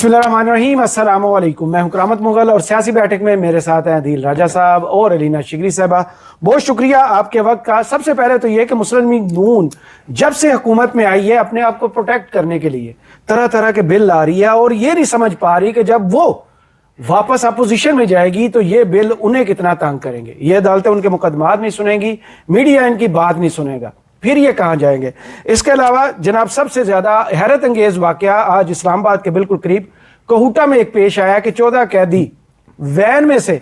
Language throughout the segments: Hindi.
बिस्मिल्लाहिर्रहमानिर्रहीम, अस्सलाम वालेकुम। मैं हूं करामत मुगल और सियासी बैठक में मेरे साथ हैं अदील राजा साहब और अलीना शिगरी साहबा। बहुत शुक्रिया आपके वक्त का। सबसे पहले तो ये कि मुस्लिम लीग नून जब से हुकूमत में आई है अपने आप को प्रोटेक्ट करने के लिए तरह तरह के बिल ला रही है और ये नहीं समझ पा रही कि जब वो वापस अपोजिशन में जाएगी तो ये बिल उन्हें कितना तंग करेंगे। ये अदालतें उनके मुकदमात नहीं सुनेंगी, मीडिया इनकी बात नहीं सुनेगा, फिर ये कहाँ जाएंगे। इसके अलावा जनाब सबसे ज्यादा हैरत अंगेज वाकया आज इस्लामाबाद के बिल्कुल करीब कोहूटा में एक पेश आया कि 14 कैदी वैन में से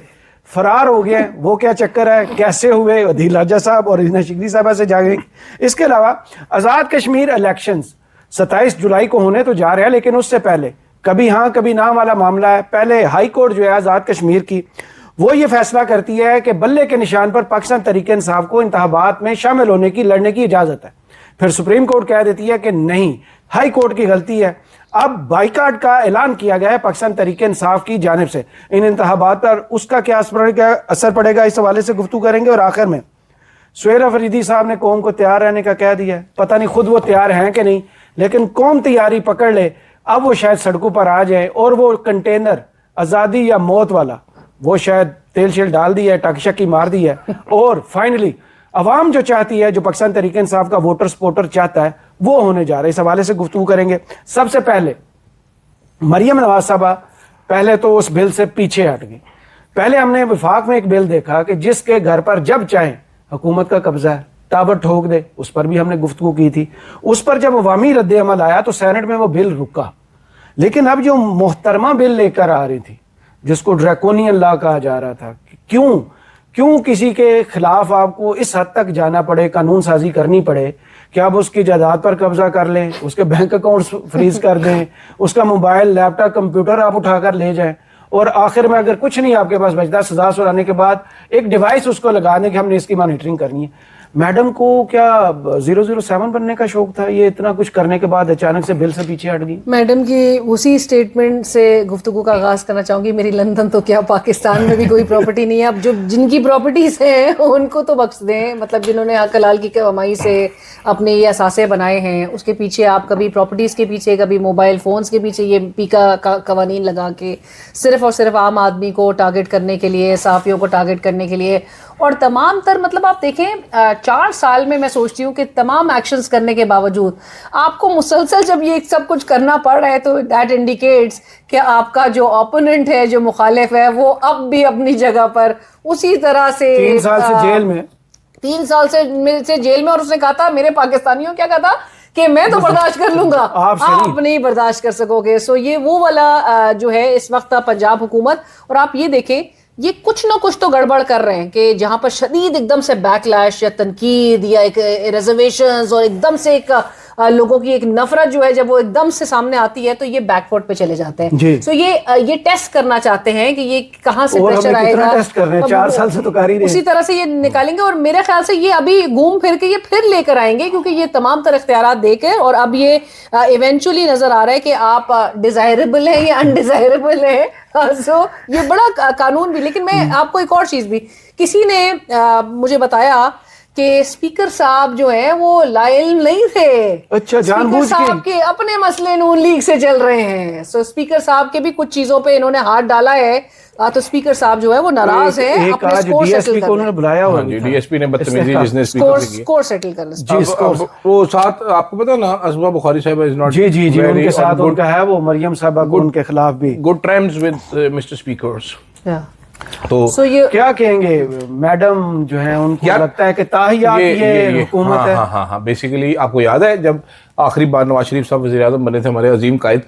फरार हो गए। वो क्या चक्कर है, कैसे हुए, अदील राजा साहब और अलीना शिगरी साहबा से जाएंगे। इसके अलावा आज़ाद कश्मीर इलेक्शंस 27 जुलाई को होने तो जा रहे हैं, लेकिन उससे पहले कभी हाँ कभी ना वाला मामला है। पहले हाई कोर्ट जो है आज़ाद कश्मीर की वो ये फैसला करती है कि बल्ले के निशान पर पाकिस्तान तहरीक इंसाफ को इंतखाबात में शामिल होने की, लड़ने की इजाजत है। फिर सुप्रीम कोर्ट कह देती है कि नहीं, हाई कोर्ट की गलती है। अब बाइकाट का ऐलान किया गया है पाकिस्तान तहरीक इंसाफ की जानिब से इन इंतखाबात पर। उसका क्या असर पड़ेगा, इस हवाले से गुफ्तगू करेंगे। और आखिर में सुहेर अफरीदी साहब ने कौम को तैयार रहने का कह दिया है। पता नहीं खुद वो तैयार हैं कि नहीं, लेकिन कौम तैयारी पकड़ ले, अब वो शायद सड़कों पर आ जाए और वो कंटेनर आज़ादी या मौत वाला वो शायद तेल शेल डाल दिया है, टकशकी मार दी है। और फाइनली अवाम जो चाहती है, जो पाकिस्तान तहरीक इंसाफ का वोटर सपोर्टर चाहता है, वो होने जा रहा है। इस हवाले से गुफ्तगू करेंगे। सबसे पहले मरियम नवाज साहबा पहले तो उस बिल से पीछे हट गई। पहले हमने विफाक में एक बिल देखा कि जिसके घर पर जब चाहे हुकूमत का कब्जा है, टावर ठोक दे, उस पर भी हमने गुफ्तगू की थी। उस पर जब अवामी रद्द अमल आया तो सेनेट में वो बिल रुका। लेकिन अब जो मोहतरमा बिल लेकर आ रही थी, जिसको ड्रैकोनियन लॉ कहा जा रहा था, क्यों किसी के खिलाफ आपको इस हद तक जाना पड़े, कानून साजी करनी पड़े कि आप उसकी जायदाद पर कब्जा कर लें, उसके बैंक अकाउंट्स फ्रीज कर दें, उसका मोबाइल लैपटॉप कंप्यूटर आप उठाकर ले जाएं, और आखिर में अगर कुछ नहीं आपके पास बचता, सजा सुनाने के बाद एक डिवाइस उसको लगा दें कि हमने इसकी मॉनिटरिंग करनी है। मैडम को क्या 007 बनने का शौक था? ये इतना कुछ करने के बाद अचानक से बिल से पीछे हट गई। मैडम की उसी स्टेटमेंट से गुफ्तगू का आगाज करना चाहूंगी। मेरी लंदन तो क्या, पाकिस्तान में भी कोई प्रॉपर्टी नहीं है। अब जो जिनकी प्रॉपर्टीज हैं उनको तो बख्श दें, मतलब जिन्होंने हक हलाल की कमाई से अपने ये असासे बनाए हैं, उसके पीछे आप कभी प्रॉपर्टीज के पीछे, कभी मोबाइल फोन्स के पीछे ये पीका कवानीन लगा के सिर्फ और सिर्फ आम आदमी को टारगेट करने के लिए, सहाफियों को टारगेट करने के लिए, और तमाम तर मतलब आप देखें 4 साल में मैं सोचती हूँ कि तमाम एक्शंस करने के बावजूद आपको मुसलसल जब ये सब कुछ करना पड़ रहा है तो दैट इंडिकेट्स कि आपका जो ओपोनेंट है, जो मुखालिफ है, वो अब भी अपनी जगह पर उसी तरह से 3 साल से जेल में, 3 साल से जेल में। और उसने कहा था, मेरे पाकिस्तानियों क्या कहा था कि मैं तो बर्दाश्त कर लूंगा, आप नहीं बर्दाश्त कर सकोगे। सो ये वो वाला जो है इस वक्त पंजाब हुकूमत। और आप ये देखें, ये कुछ ना कुछ तो गड़बड़ कर रहे हैं कि जहां पर शदीद एकदम से बैकलैश या तनकीद या एक रिजर्वेशंस और एकदम से एक लोगों की एक नफरत जो है, जब वो एकदम से सामने आती है तो ये बैकफुट पे चले जाते हैं। सो ये टेस्ट करना चाहते हैं कि ये कहां से प्रेशर आएगा। टेस्ट कर रहे हैं, 4 साल से तो कर ही रहे हैं। उसी तरह से ये निकालेंगे और मेरे ख्याल से ये अभी घूम फिर के ये फिर लेकर आएंगे, क्योंकि ये तमाम तरह इख्तियारात देकर और अब ये इवेंचुअली नजर आ रहा है कि आप डिजायरेबल है या अनडिजायरेबल है। सो ये बड़ा कानून भी। लेकिन मैं आपको एक और चीज भी, किसी ने मुझे बताया कि स्पीकर साहब जो है वो लायल नहीं थे। अच्छा, जानबूझ साहब के अपने मसले नून लीग से चल रहे हैं। सो स्पीकर साहब के भी कुछ चीजों पे इन्होंने हाथ डाला है, तो स्पीकर साहब जो है वो नाराज है। अपने स्कोर सेटल को उन्होंने बुलाया हुआ, डीएसपी ने बदतमीजी जिसने स्कोर सेटल करना जी। वो साथ आपको पता ना, असमा बुखारी साहब इज नॉट जी उनके साथ उनका है, वो मरियम साहबा को उनके खिलाफ भी good times with mister speakers. तो ये क्या कहेंगे मैडम जो है, उनको लगता है कि ताहियात ये हुकूमत है। हाँ, बेसिकली आपको याद है जब आखिरी बार नवाज शरीफ साहब वज़ीर आज़म बने थे, हमारे अजीम कायद,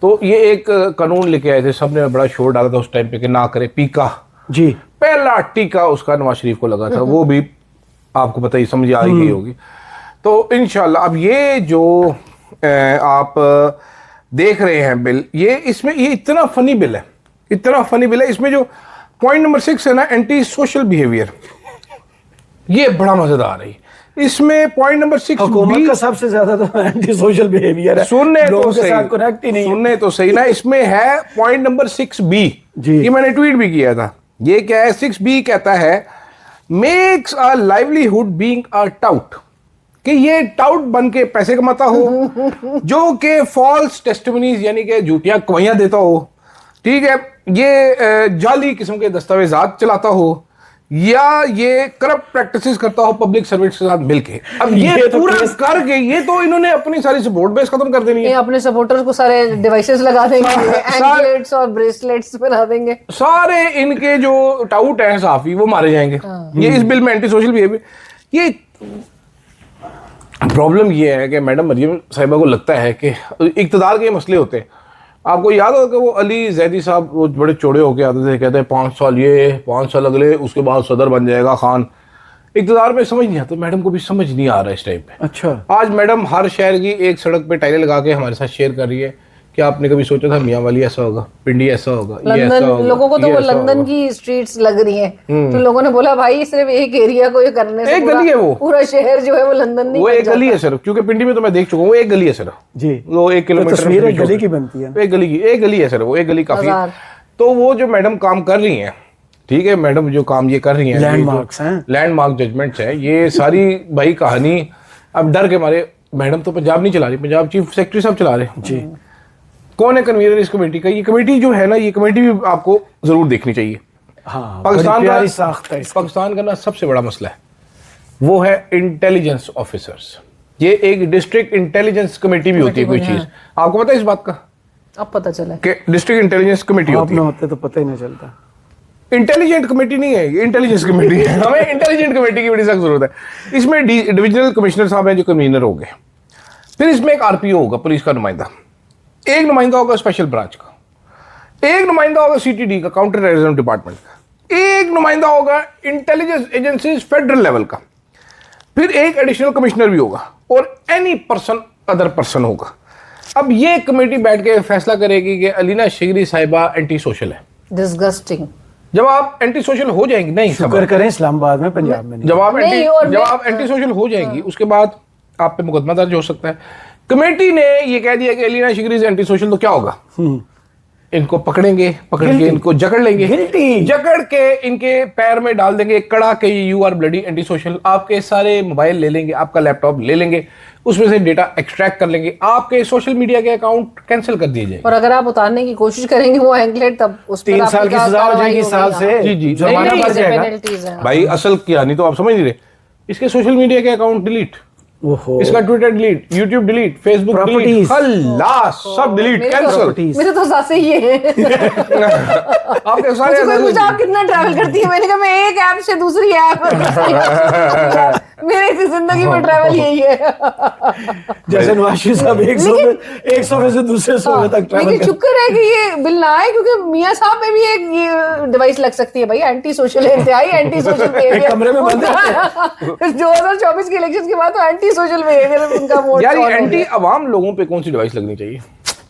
तो ये एक कानून लेके आए थे, सबने बड़ा शोर डाला था उस टाइम पे कि ना करे पीका। जी, पहला टीका उसका नवाज शरीफ को लगा था, वो भी आपको पता ही, समझ आ ही गई होगी। तो इंशाल्लाह अब ये जो आप देख रहे हैं बिल, ये इसमें ये इतना फनी बिल है, इतना फनी बिल है। इसमें जो पॉइंट नंबर 6 है ना, एंटी सोशल बिहेवियर, ये बड़ा मजेदार है। इसमें पॉइंट नंबर 6 हुकूमत का सबसे ज्यादा तो एंटी सोशल बिहेवियर है। सुनने तो सही, कनेक्ट ही नहीं, सुनने तो सही ना। इसमें है पॉइंट नंबर 6B, ये मैंने ट्वीट भी किया था। ये क्या है? 6B कहता है, makes a livelihood being a taut कि ये टाउट बन के पैसे कमाता हो, जो कि फॉल्स टेस्टिमनीज यानी कि झूठियां गवाहियां देता हो, ठीक है, ये जाली किस्म के दस्तावेजात चलाता हो, या ये करप्ट प्रैक्टिसेस करता हो पब्लिक सर्विस के साथ मिलके। अब ये तो पूरा करके ये तो इन्होंने अपनी सारी सपोर्ट बेस खत्म कर देनी ये है। अपने सपोर्टर्स को सारे डिवाइसेस लगा देंगे, एंकलेट्स और ब्रेसलेट्स बना देंगे। सारे इनके जो टाउट हैं साफी वो मारे जाएंगे। ये इस बिल में एंटी सोशल बिहेवियर, ये प्रॉब्लम ये है कि मैडम मरियम साहिबा को लगता है कि इक्तदार के मसले होते हैं। आपको याद होगा कि वो अली जैदी साहब वो बड़े चौड़े होके आते थे, कहते हैं 5 साल ये 5 साल अगले, उसके बाद सदर बन जाएगा खान। इक्तदार में समझ नहीं आता, मैडम को भी समझ नहीं आ रहा इस टाइम पे। अच्छा, आज मैडम हर शहर की एक सड़क पे टाइलें लगा के हमारे साथ शेयर कर रही है कि आपने कभी सोचा था मियाँ वाली ऐसा होगा, पिंडी ऐसा होगा, ये ऐसा लंदन, होगा, लोगों को तो ये वो ऐसा लंदन होगा। की स्ट्रीट्स लग रही हैं, तो लोगों ने बोला भाई सिर्फ एक एरिया को ये करने से एक गली है वो। पूरा शहर जो है वो लंदन नहीं वो बन एक गली जाता। है सिर्फ, क्योंकि पिंडी में तो मैं देख चुका हूँ, वो एक गली है सिर्फ जी, वो 1 किलोमीटर तस्वीर में एक गली बीच की होता है। बनती है। एक गली है सर, वो एक गली काफी है। बाजार। तो वो जो मैडम काम कर रही हैं, ठीक है, मैडम जो काम ये कर रही हैं, लैंडमार्क्स हैं, लैंडमार्क जजमेंट्स हैं, ये सारी भाई कहानी अब डर के मारे मैडम तो पंजाब नहीं चला रही, पंजाब चीफ सेक्रेटरी साहब चला रहे हैं। जी, कौन है कन्वीनर इस कमेटी का? ये कमेटी जो है ना, ये कमेटी भी आपको जरूर देखनी चाहिए। हाँ, पाकिस्तान बड़ी का प्यारी साख्त है इसकी। पाकिस्तान का ना सबसे बड़ा मसला है वो है इंटेलिजेंस ऑफिसर्स। ये एक डिस्ट्रिक्ट इंटेलिजेंस कमेटी भी होती है कोई चीज, आपको पता है इस बात का अब पता चला। कि डिस्ट्रिक्ट इंटेलिजेंस कमेटी आप होती ना है। होते तो पता ही नहीं चलता। इंटेलिजेंट कमेटी नहीं है, ये इंटेलिजेंस कमेटी है। हमें इंटेलिजेंट कमेटी की बड़ी सख्त जरूरत है। इसमें डिविजनल कमिश्नर साहब हैं जो कन्वीनर हो गए, फिर इसमें एक आरपीओ होगा, पुलिस का नुमाइंदा, एक नुमाइंदा होगा स्पेशल ब्रांच का, एक नुमाइंदा होगा सीटीडी का, काउंटर टेररिज्म डिपार्टमेंट का, एक नुमाइंदा होगा इंटेलिजेंस एजेंसीज फेडरल लेवल का, फिर एक एडिशनल कमिश्नर भी होगा, और एनी पर्सन अदर पर्सन होगा। अब ये कमेटी बैठ के फैसला करेगी कि अलीना शिगरी साहिबा एंटी सोशल है। डिस्गस्टिंग। जब आप एंटी सोशल हो जाएंगी, नहीं शुक्र करें इस्लामाबाद में, पंजाब में नहीं। जब आप नहीं, और जब मैं- आप एंटी सोशल हो जाएंगी, उसके बाद आप पे मुकदमा दर्ज हो सकता है। कमेटी ने ये कह दिया कि अलीना शिगरी एंटी सोशल, तो क्या होगा? इनको पकड़ के इनको जकड़ लेंगे, Guilty। जकड़ के इनके पैर में डाल देंगे कड़ा के you are bloody anti social. आपके सारे मोबाइल ले लेंगे, आपका लैपटॉप ले लेंगे, उसमें से डेटा एक्सट्रैक्ट कर लेंगे, आपके सोशल मीडिया के अकाउंट कैंसिल कर दिए जाएंगे। और अगर आप उतारने की कोशिश करेंगे वो एंकलेट, तब उस पर 3 साल की सजा हो जाएगी, साल से जी, जी। जुर्माना नहीं, बढ़ जाएगा। पेनल्टीज हैं। भाई असल कहानी तो आप समझ नहीं रहे। इसके सोशल मीडिया के अकाउंट डिलीट, ओहो, इसका Twitter delete, YouTube delete, Facebook delete, Properties। खल्लास, सब डिलीट, मेरे कैंसिल। Properties। मेरे तो सासे ये है। आपके सारे मुझे कोई पूछा आप कितना ट्रैवल करती है, मैंने कहा मैं एक ऐप से दूसरी ऐप। मेरी जिंदगी में ट्रैवल यही है। जैसे नवाज शरीफ साहब 100 में से दूसरे 100 तक ट्रैवल लेकिन शुक्र है कि ये बिल ना आए, क्योंकि मियां साहब में भी एक ये डिवाइस लग सकती है भाई, एंटी सोशल इंतहाई एंटी सोशल एक कमरे में बंद 2024 के इलेक्शन के बाद तो एंटी सोशल बिहेवियर उनका मोड यार ऑन हो एंटी गया। अवाम लोगों पे कौन सी डिवाइस लगनी चाहिए,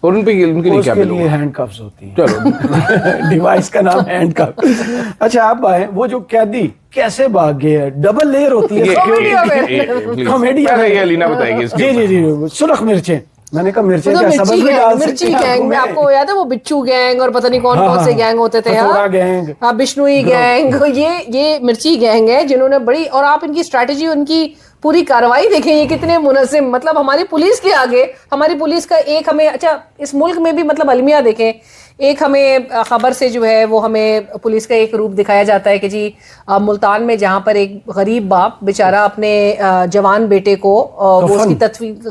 और उन पे उनके लिए क्या उसके बिल लिए होगा? हैंडकफ्स होती है। चलो डिवाइस का नाम हैंडकफ। अच्छा, आप आए, वो जो कैदी कैसे भाग गए हैं, डबल लेयर होती है Comedy कॉमेडी। पहले ये लीना बताएगी इसके जी जी जी, सुरख मिर्चें, मैंने कहा मिर्चें तो क्या सबज मिर्ची में गैंग, डाल मिर्ची सकते हैं गैंग में आपको आपको याद है वो बिच्छू गैंग और पता नहीं कौन हाँ, कौन से हाँ। गैंग होते थे। हथौड़ा हाँ गैंग। हाँ, बिश्नोई गैंग, ये मिर्ची गैंग है जिन्होंने बड़ी, और आप इनकी स्ट्रैटेजी, उनकी पूरी कार्रवाई देखें, ये कितने मुनज़्ज़म, मतलब हमारी पुलिस के आगे, हमारी पुलिस का एक हमें, अच्छा इस मुल्क में भी मतलब अलमिया देखें, एक हमें खबर से जो है वो हमें पुलिस का एक रूप दिखाया जाता है कि जी मुल्तान में जहाँ पर एक गरीब बाप बेचारा अपने जवान बेटे को वो उसकी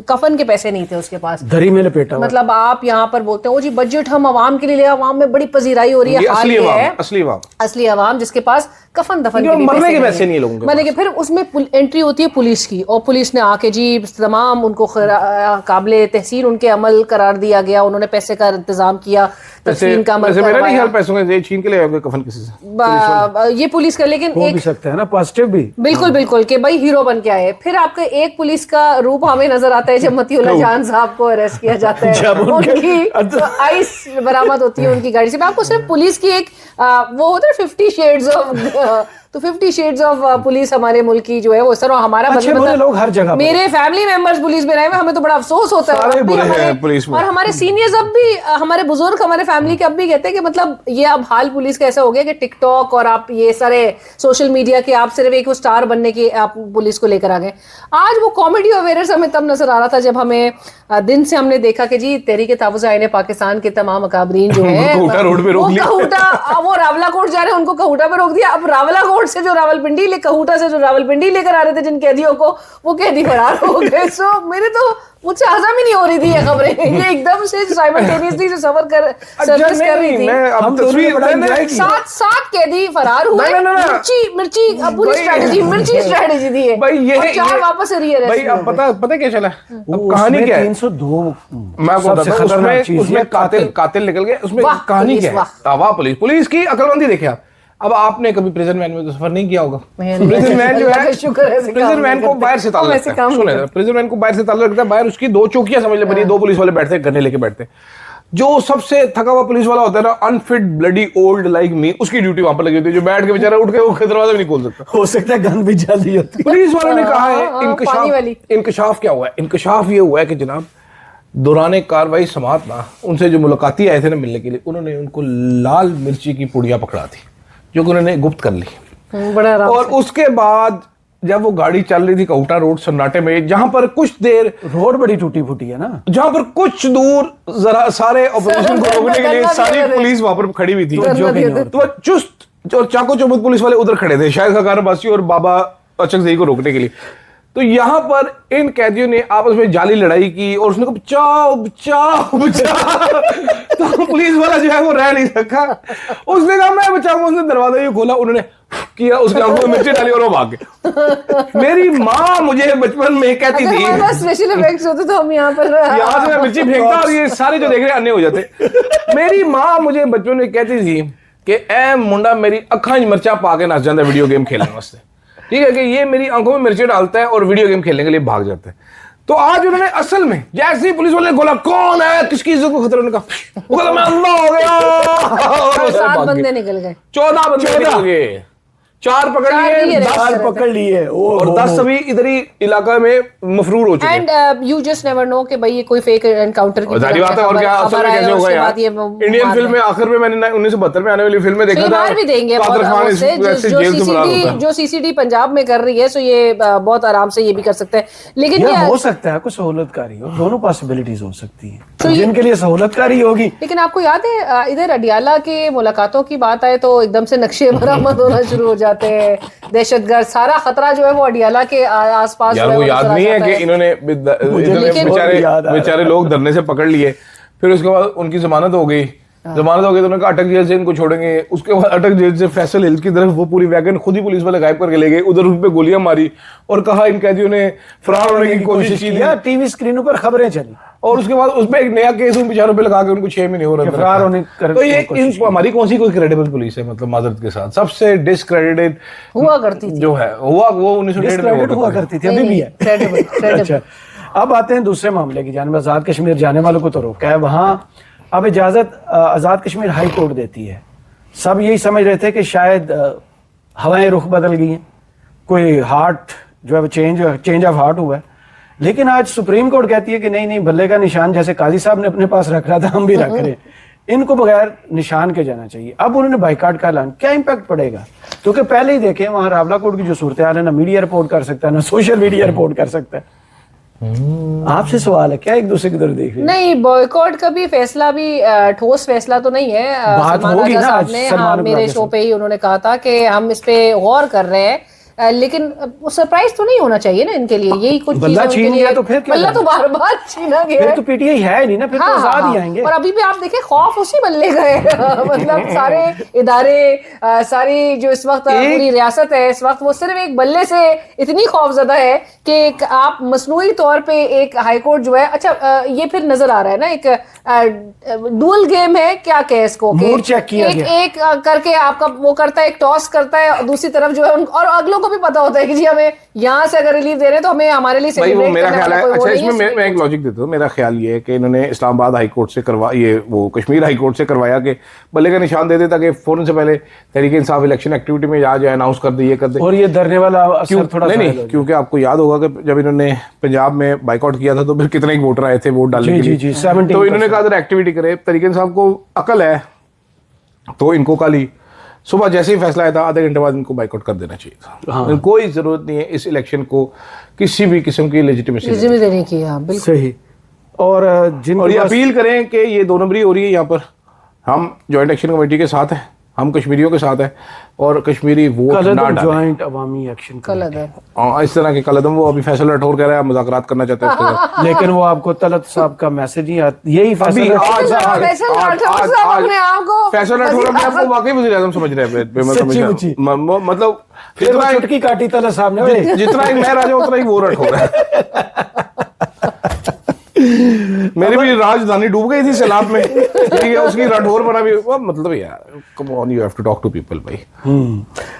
कफन के पैसे नहीं थे उसके पास, दरी में लपेटा हुआ। मतलब आप यहाँ पर बोलते हो जी बजट हम आवाम के लिए ले, आवाम में बड़ी पजीराई हो रही है, हाल असली ये अवाम, है असली आवाम जिसके पास कफन दफन जो के लिए मरने के नहीं पैसे नहीं है लोगों के मरने के, फिर उसमें एंट्री होती है पुलिस की, और पुलिस ने आके जी तमाम उनको काबिले तहसीन उनके अमल करार दिया गया, उन्होंने पैसे का इंतजाम किया, तदफीन का अमल मेरा नहीं करवाया। ख्याल पैसों के छीन के ले आएंगे कफन किसी से। ये पुलिस का, लेकिन हो भी एक सकता है ना पॉजिटिव भी। बिल्कुल बिल्कुल कि भाई हीरो बन के आए। फिर आपका एक पुलिस का रूप हमें नजर आता है जब मतीउल्लाह जान साहब को अरेस्ट किया जाता है, जब उनकी आइस बरामद होती है उनकी गाड़ी से। मैं आपको सिर्फ पुलिस की एक वो होता है 50 शेड्स ऑफ तो 50 शेड्स ऑफ पुलिस हमारे मुल्क की जो है वो सर, हमारा अच्छे बुरे लोग हर जगह पर। मेरे फैमिली मेंबर्स पुलिस में रहे हुए, हमें तो बड़ा अफसोस होता है। सारे अब भी बुरे हैं हमारे- पुलिस में। और हमारे सीनियर्स अब भी, हमारे बुजुर्ग, हमारे फैमिली के अब भी कहते हैं कि मतलब ये अब हाल पुलिस का ऐसा हो गया कि टिकटॉक और आप ये सारे सोशल मीडिया के आप सिर्फ एक स्टार बनने की आप पुलिस को लेकर आ गए। आज वो कॉमेडी अवेयरनेस हमें तब नजर आ रहा था जब हमें दिन से हमने देखा कि जी तहरीक ताफुज़ आईन पाकिस्तान के तमाम अकाबरीन जो है कहूटा रोड पे रोक लिया। वो रावलाकोट जा रहे हैं, उनको कहूटा पे रोक दिया। अब रावलाकोट से जो रावलपिंडी कहूटा से जो रावलपिंडी लेकर आ रहे थे जिन कैदियों को, वो कैदी फरार हो गए। सो मेरे तो मुझसे हजम ही नहीं हो रही थी ये खबरें, ये एकदम से साइमल्टेनियसली जो सर्विस कर रही थी। हम तस्वीर सात कैदी फरार हुए। मिर्ची पूरी स्ट्रेटेजी दी है भाई ये और 4 वापस रियर भाई अब पता क्या चला, अब कहानी क्या है? 302 मैं बताता हूं, उसमें कातिल निकल गए। उसमें कहानी क्या है? वाह पुलिस की अक्लमंदी देखे आप। अब आपने कभी प्रिजन वैन में तो सफर नहीं किया होगा। प्रिजन वैन जो है, प्रिजन वैन को बाहर से ताला लगता है। सुने, प्रिजन वैन को बाहर से ताला लगता है, बाहर उसकी 2 चौकियां समझ ले बनी, 2 पुलिस वाले बैठते हैं, गन्ने लेके बैठते हैं। जो सबसे थका हुआ पुलिस वाला होता है ना, unfit bloody old like me, उसकी ड्यूटी वहां पर लगी होती है, जो बैठ के बेचारा उठ के वो दरवाजा भी नहीं खोल सकता। हो सकता है गन भी जल्दी होती है। पुलिस वालों ने कहा है इंकशाफ क्या हुआ है? इंकशाफ ये हुआ है कि जनाब दौरान कार्रवाई समात ना, उनसे जो मुलाकाती आए थे ना मिलने के लिए, उन्होंने उनको लाल मिर्ची की पुड़िया पकड़ा थी जो कि उन्होंने गुप्त कर ली। बड़ा और उसके बाद जब वो गाड़ी चल रही थी कहूटा रोड सन्नाटे में, जहां पर कुछ देर रोड बड़ी टूटी फूटी है ना, जहां पर कुछ दूर जरा सारे ऑपरेशन को रोकने के लिए सारी पुलिस वहां पर खड़ी हुई थी, तो चुस्त जो चाको चौबंद पुलिस वाले उधर खड़े थे, शायद खकार बासी और बाबा अचकजई को रोकने के लिए। तो यहां पर इन कैदियों ने आपस में जाली लड़ाई की और उसने कहा बचाओ बचाओ बचाओ। तो पुलिस वाला जो है वो रह नहीं सका, उसने कहा मैं बचाऊंगा। उसने दरवाजा ही खोला, उन्होंने किया, उसके आंखों में मिर्ची डाली और वो भाग गए। मेरी माँ मुझे बचपन में कहती थी, स्पेशल इफेक्ट्स होते तो हम यहाँ से मैं मिर्ची फेंकता और ये सारे जो देख रहे अन्य हो जाते। मेरी माँ मुझे बचपन में कहती थी कि ए मुंडा मेरी अखा च मिर्चा पा के नस जाता है वीडियो गेम खेलने वास्ते, ठीक है, कि ये मेरी आंखों में मिर्ची डालता है और वीडियो गेम खेलने के लिए भाग जाता है। तो आज उन्होंने असल में जैसे ही पुलिस वाले ने बोला कौन है, किसकी इज्जत को खतरा, उन्होंने कहा वो कहता मैं अंधा हो गया। 7 बंदे निकल गए, 14 बंदे निकल गए, 4 पकड़ लिए, 10 पकड़ लिए और 10 सभी इधर ही इलाका में मफरूर हो चुके हैं। And you just never know कि भाई ये कोई फेक एनकाउंटर की जारी बात है। और क्या असल में कैसे होगा यार? इंडियन फिल्म में आखिर में मैंने 1972 में आने वाली फिल्म में देखा था, भी देंगे जो सीसीडी पंजाब में कर रही है, सो ये बहुत आराम से ये भी कर सकते हैं। लेकिन ये हो सकता है कुछ सहूलतकारी हो, दोनों पॉसिबिलिटीज हो सकती है, तो जिनके लिए सहूलतकारी होगी। लेकिन आपको याद है इधर अडियाला के मुलाकातों की बात आए तो एकदम से नक्शे बरामद होना शुरू हो जाते हैं, दहशतगर्द सारा खतरा जो है वो अडियाला के आसपास। यार वो याद नहीं है कि इन्होंने बेचारे लोग धरने से पकड़ लिए, फिर उसके बाद उनकी जमानत हो गई। जमानत हो गई तो उन्होंने कहा अटक जेल से इनको छोड़ेंगे। उसके बाद अटक जेल से फैसल हिल की तरफ वो पूरी वैगन खुद ही पुलिस वाले गायब करके ले गए, उधर उन पे गोलियां मारी और कहा इन कैदियों ने फरार होने की कोशिश की थी। टीवी स्क्रीनों पर खबरें चली और उसके बाद उसमें एक नया केस उन बेचारों पे लगा के उनको 6 महीने हो रहे फरार होने। तो ये हमारी कौन सी कोई क्रेडिबल पुलिस है? मतलब माजरत के साथ सबसे डिस्क्रेडिटेड हुआ करती थी, जो है हुआ वो 1963 में हुआ करती थी, अभी भी है। अच्छा, अब आते हैं दूसरे मामले की जानिब। आजाद कश्मीर जाने वालों को तो रोका है, वहाँ अब इजाजत आजाद कश्मीर हाई कोर्ट देती है। सब यही समझ रहे थे कि शायद हवाएं रुख बदल गई हैं, कोई हार्ट जो है वो चेंज ऑफ हार्ट हुआ है। लेकिन आज सुप्रीम कोर्ट कहती है कि नहीं नहीं, बल्ले का निशान जैसे काजी साहब ने अपने पास रख रहा था हम भी रख रहे हैं, इनको बगैर निशान के जाना चाहिए। अब उन्होंने बाइकाट का ऐलान, क्या इम्पैक्ट पड़ेगा? क्योंकि पहले ही देखें वहां रावलाकोट की जो सूरत हाल है, ना मीडिया रिपोर्ट कर सकता है ना सोशल मीडिया रिपोर्ट कर सकता है। आपसे सवाल है, क्या एक दूसरे की तरफ देख रहे हैं? नहीं, बॉयकॉट का भी फैसला भी ठोस फैसला तो नहीं है। बात होगी ना आज मेरे शो पे ही उन्होंने कहा था कि हम इस पे गौर कर रहे हैं, लेकिन सरप्राइज तो नहीं होना चाहिए ना इनके लिए। यही कुछ बल्ला छीन गया तो फिर क्या? बल्ला तो बार बार छीना गया, फिर तो पीटीआई है नहीं ना, फिर तो आजाद ही आएंगे। और अभी भी आप देखें खौफ उसी बल्ले का है। मतलब सारे इदारे, सारी जो इस वक्त पूरी रियासत है इस वक्त, वो सिर्फ एक बल्ले से इतनी खौफजदा है कि आप मसनूई तौर पे एक हाईकोर्ट जो है, अच्छा ये फिर नजर आ रहा है ना एक डुअल गेम है, क्या कहे इसको, मूड चेक किया एक करके आपका वो करता है, एक टॉस करता है, दूसरी तरफ जो है और अगलों को भी पता होता है कि जी हमें यहाँ से अगर रिलीफ दे रहे हैं तो हमें हमारे लिए भाई वो celebrate मेरा करने ख्याल वाला है, कोई वो अच्छा नहीं इसमें है। मैं एक लॉजिक देता हूँ। मेरा ख्याल ये है कि इन्होंने इस्लामाबाद हाई कोर्ट से करवा, ये वो कश्मीर हाई कोर्ट से करवाया कि बल्ले का निशान दे दे ताकि फौरन से पहले तहरीक इंसाफ इलेक्शन एक्टिविटी में आ जाए, अनाउंस कर दे, ये कर दे। और ये डरने वाला असर थोड़ा नहीं सा नहीं, क्योंकि आपको याद होगा कि जब इन्होंने पंजाब में बाइकआउट किया था तो फिर कितने ही वोटर आए थे वोट डालने जी के जी लिए। जी 17%। तो इन्होंने कहा अगर एक्टिविटी करे, तरीके इंसाफ को अकल है तो इनको कल ही सुबह जैसे ही फैसला आया था आधे घंटे बाद इनको बाइकआउट कर देना चाहिए था। हाँ। कोई जरूरत नहीं है इस इलेक्शन को किसी भी किस्म की लेजिटिमेसी Legitimacy देने की, हाँ बिल्कुल। सही। और जिन और ये अपील करें कि ये 2 नंबरी हो रही है यहाँ पर, हम जॉइंट एक्शन कमेटी के साथ हैं, हम कश्मीरियों के साथ हैं और कश्मीरी वोट ना डालें। ज्वाइंट अवामी एक्शन कल अदर इस तरह के कलदम वो अभी फैसल राठौर कह रहा है मुज़ाकरात करना चाहते हैं उसके साथ। लेकिन वो आपको तलत साहब का मैसेज ही यही अभी फैसला फैसल राठौर साहब अपने आप को फैसल राठौर अपने आप को वाकई वज़ीर आज़म समझ रहे हैं। मैं सच्ची समझ मुच्ची। मतलब फिर वो चुटकी काटी तलत साहब ने। जितना ही मैं राजा उतना ही वो राठौर है। मेरी भी राजधानी डूब गई थी सैलाब में, ठीक है, उसकी राठौर बना भी मतलब यार come on you have to talk to people भाई।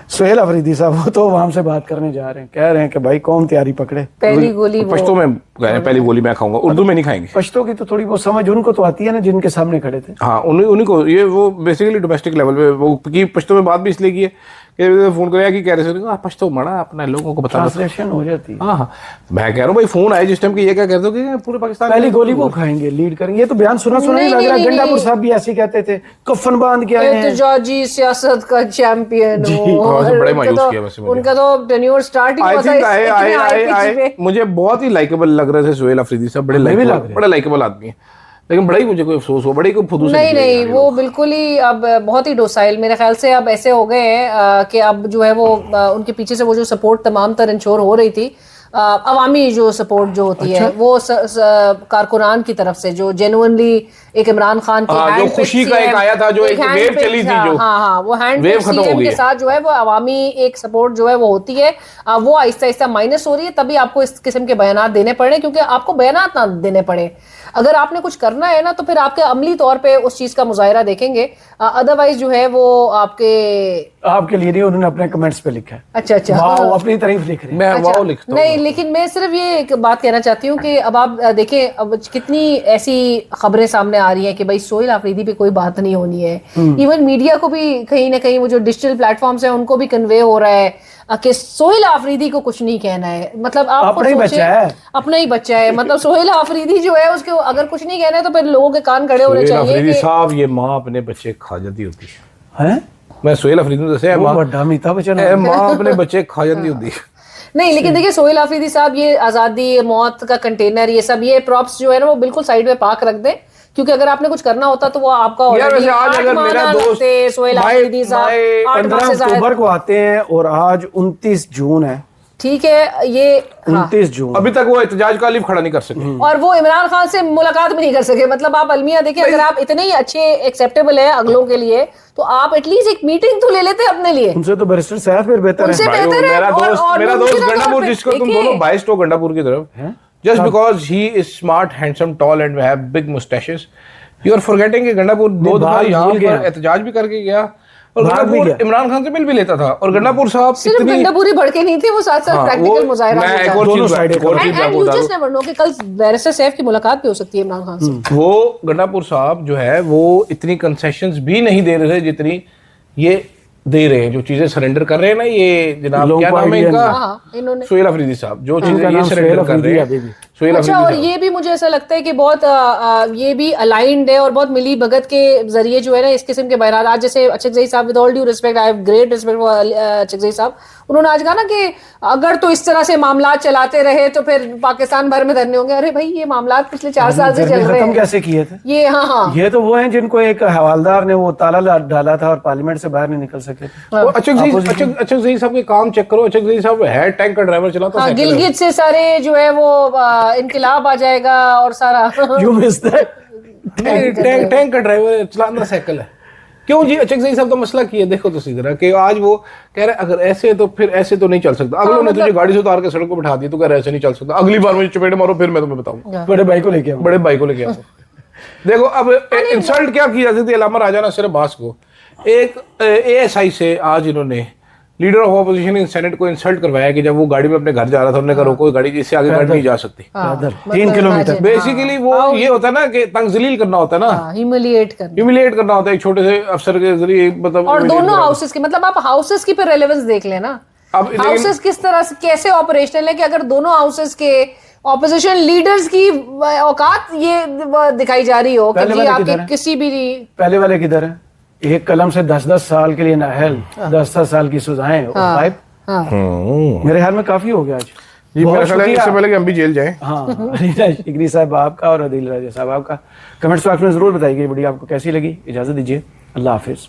सुहेल अफरीदी साहब वो तो वहां से बात करने जा रहे हैं, कह रहे हैं कि भाई कौन तैयारी पकड़े। पहली गोली वो पश्तो में कह रहे हैं पहली गोली मैं खाऊंगा, उर्दू में नहीं खाएंगे। पश्तो की तो थोड़ी बहुत समझ उनको तो आती है ना जिनके सामने खड़े थे। हाँ उन्हीं को ये वो बेसिकली डोमेस्टिक लेवल पे वो की पश्तो में बात भी इसलिए की है कि फोन कर कि कह रहे थे पश्तो मना अपना लोगों को बता ट्रांसलेशन हो जाती है। हाँ हाँ मैं कह रहा हूँ भाई फोन आए जिस टाइम की ये क्या कहते हो कि पूरे पाकिस्तान पहली गोली वो खाएंगे, लीड करेंगे। ये तो बयान सुना ही नहीं, लग रहा है। नहीं, गंडापुर नहीं। साहब भी ऐसे ही कहते थे, कफन बांध के आए हैं। एहतजाजी सियासत का चैंपियन हो। हाँ, से बड़े मायूस किया वैसे मुझे। उनका तो टेन्योर स्टार्ट ही आई हुआ था थिंक इतने high pitch पे। मुझे बहुत ही लाइकेबल लग रहे थे सुहेल अफरीदी साहब, बड़े लाइकेबल आदमी है, लेकिन बड़ा ही मुझे कोई अफसोस हो, बड़े को फुदू से नहीं नहीं वो बिल्कुल ही अब बहुत ही डोसाइल मेरे ख्याल से अब ऐसे हो गए हैं कि अब जो है वो उनके पीछे से वो जो सपोर्ट तमाम तर इंश्योर हो रही थी, अवामी जो सपोर्ट जो होती है वो कारकुनान की तरफ से जो जेन्युइनली एक इमरान खान की जो खुशी का एक आया था, जो एक वेव चली थी, जो हाँ वो हैंड वेव खत्म हो सीएम गई के है। साथ जो है वो अवामी एक सपोर्ट जो है वो होती है, वो आहिस्ता आहिस्ता माइनस हो रही है। तभी आपको इस किस्म के बयानात देने पड़े, क्योंकि आपको बयानात ना देने पड़े। अगर आपने कुछ करना है ना तो फिर आपके अमली तौर पे उस चीज का मुजाहिरा देखेंगे, अदरवाइज जो है वो आपके लिए नहीं, उन्होंने अपने कमेंट्स पे लिखा है। अच्छा वाओ, अपनी तारीफ लिख रहे हैं। मैं अच्छा, वाओ लिखता हूँ। नहीं लेकिन मैं सिर्फ ये एक बात कहना चाहती हूँ कि अब आप देखें अब कितनी ऐसी खबरें सामने आ रही हैं कि भाई सोहेल अफरीदी पे कोई बात नहीं होनी है। इवन मीडिया को भी कहीं ना कहीं वो जो डिजिटल प्लेटफॉर्म्स हैं उनको भी कन्वे हो रहा है कि सोहेल अफरीदी को कुछ नहीं कहना है। मतलब आप अपना ही बच्चा है, अपना ही बच्चा है। मतलब सोहेल अफरीदी जो है उसको अगर कुछ नहीं कहना है तो फिर लोगों के कान खड़े होने सुहेल चाहिए अफरीदी कि साहब ये माँ अपने बच्चे खा जाती होती है। हैं? मैं सुहेल अफरीदी ने दसे वो माँ बड़ा अमिताभ बच्चन माँ अपने बच्चे खा जाती होती है। नहीं लेकिन देखिए सोहेल अफरीदी साहब ये आजादी मौत का कंटेनर ये सब ये प्रॉप्स जो है ना वो बिल्कुल साइड में पार्क रख दें, क्योंकि अगर आपने कुछ करना होता तो वो आपका यार वैसे आज अगर मेरा दोस्त सोहेल अफरीदी साहब 8 माह 15 से ज्यादा- अक्टूबर को आते हैं और आज 29 जून है। ठीक है ये हाँ। 29 जून अभी तक वो एहतजाज का लिफ खड़ा नहीं कर सके। और वो इमरान खान से मुलाकात भी नहीं कर सके। मतलब आप अलमिया देखिए, अगर आप इतने ही अच्छे एक्सेप्टेबल है अगलों के लिए तो आप एटलीस्ट एक मीटिंग तो ले लेते अपने लिए। उनसे तो बैरिस्टर साहब फिर बेहतर उनसे है। भाई, बेहतर है। मेरा और दोस्त मुमकिन है गंडापुर तौर पे जिसको तुम देखिए- दोनों बाइस्ड हो गंडापुर की तरफ, just because he is smart handsome tall and have big moustaches, you are forgetting कि गंडापुर 2 दफा बाहर यहाँ भूल गया। पर एहतजाज भी करके गया और बाहर भी गंडापुर गया। इमरान खान से मिल भी लेता था। और गंडापुर साहब सिर्फ इतनी गंडापुरी भड़के नहीं थे, वो साथ साथ हाँ, प्रैक्टिकल वो- मुजाहिरा मैं भी एक था। और दोनों चीज साइड एक और चीज And आपको you बता just दूं। never know कि कल बैरिस्टर सैफ की मुलाकात भी हो सकती है इमरान खान से। वो गंडापुर साहब जो है वो इतनी कंसेशंस भी नहीं दे रहे थे जितनी ये दे रहे हैं। जो चीजें सरेंडर कर रहे हैं ना ये जनाब लोगों क्या को नाम है idea इनका, हाँ, इन्होंने सुहेल अफरीदी साहब, जो चीजें इनका ये नाम सरेंडर सुहेल कर रहे अफरीदी हैं अभी भी। सुहेल अच्छा। और अफरीदी ये भी मुझे ऐसा लगता है कि बहुत ये भी अलाइंड है और बहुत मिली भगत के जरिए जो है ना इस किस्म के बयान। आज जैसे अचकजई साहब, with all due respect, I have great respect for Achakzai साहब, उन्होंने आज कहा ना कि अगर तो इस तरह से मामला चलाते रहे तो फिर पाकिस्तान भर में धरने होंगे। अरे भाई ये मामला पिछले 4 साल से चल रहे खत्म हैं। कैसे किए थे ये हाँ ये तो वो हैं जिनको एक हवालदार ने वो ताला डाला था और पार्लियामेंट से बाहर नहीं निकल सके थे। अचकजई साहब के काम चेक करो। अचकजई साहब है टैंक का ड्राइवर चलाता हाँ, साइकिल है। गिलगित से सारे जो है वो इनकलाब आ जाएगा और सारा यू मिस दैट। टैंक का ड्राइवर चलाना साइकिल है। क्यों जी अचकजई साहब का मसला किया देखो तो सीधा कि आज वो कह रहे अगर ऐसे तो फिर ऐसे तो नहीं चल सकता। अगलों ने तुझे गाड़ी से उतार के सड़क को बिठा दी तो कह रहे ऐसे नहीं चल सकता, अगली बार मुझे चपेट मारो फिर मैं तुम्हें बताऊंगा। बड़े भाई को लेके आओ। बड़े भाई को लेके आओ। देखो अब इंसल्ट क्या की जाती थी अल्लामा राजा नासिर अब्बास को। एक ASI से आज इन्होंने leader of opposition in senate को इंसल्ट करवाया कि जब वो गाड़ी में अपने घर जा रहा था, उन्होंने कहा रोको गाड़ी, इससे आगे गाड़ी नहीं जा सकती। पैदल 3 किलोमीटर। बेसिकली वो ये होता है ना कि तंगजलील करना होता है ना, ह्यूमिलिएट करना, ह्यूमिलिएट करना होता है एक छोटे से अफसर के जरिए, मतलब। और दोनों हाउसेस की, मतलब आप हाउसेस की पे रेलेवेंस देख लेना, अब लेकिन- हाउसेस किस तरह से कैसे ऑपरेशनल है कि अगर दोनों हाउसेस के ऑपोजिशन लीडर्स की औकात ये दिखाई जा रही हो कि पहले जी वाले आपकी किधर है? किसी भी पहले वाले किधर है? एक कलम से 10-10 साल के लिए नाहल, 10-10 साल की सजाएं और गायब। हाँ मेरे ख्याल में काफी हो गया आज। जी बहुत मेरा ख्याल है शुक्रिया। इससे पहले कि हम भी जेल जाएं। हाँ, अलीना शिकरी साहब आपका और अदील राजा साहब आपका कमेंट्स बॉक्स में जरूर बताइए वीडियो आपको कैसी लगी। इजाजत दीजिए, अल्लाह हाफिज।